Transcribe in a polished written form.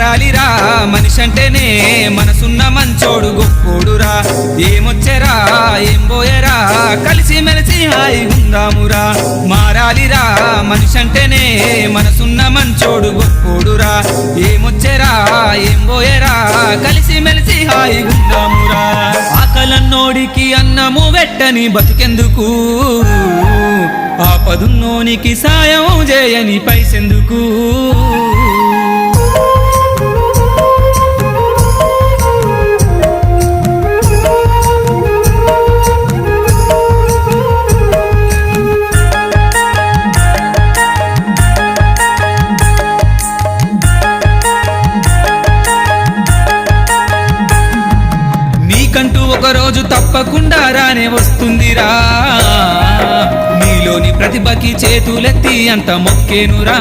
మారాలిరా మనిషంటేనే మనసున్న మంచోడు గొప్పోడురా ఏమొచ్చెరా ఏం పోయరా కలిసి మెలిసి హాయిగుందామురా మారాలిరా మనిషంటేనే మనసున్న మంచోడు గొప్పోడురా ఏమొచ్చెరా ఏం పోయరా కలిసి మెలిసి హాయిగుందామురా ఆకలన్నోడికి అన్నము వెట్టని బతికెందుకు ఆపదున్నోనికి సాయం చేయని పైసెందుకు నీకంటూ ఒకరోజు తప్పకుండా రానే వస్తుందిరా నీలోని ప్రతిభకి చేతులెత్తి అంత మొక్కేనురా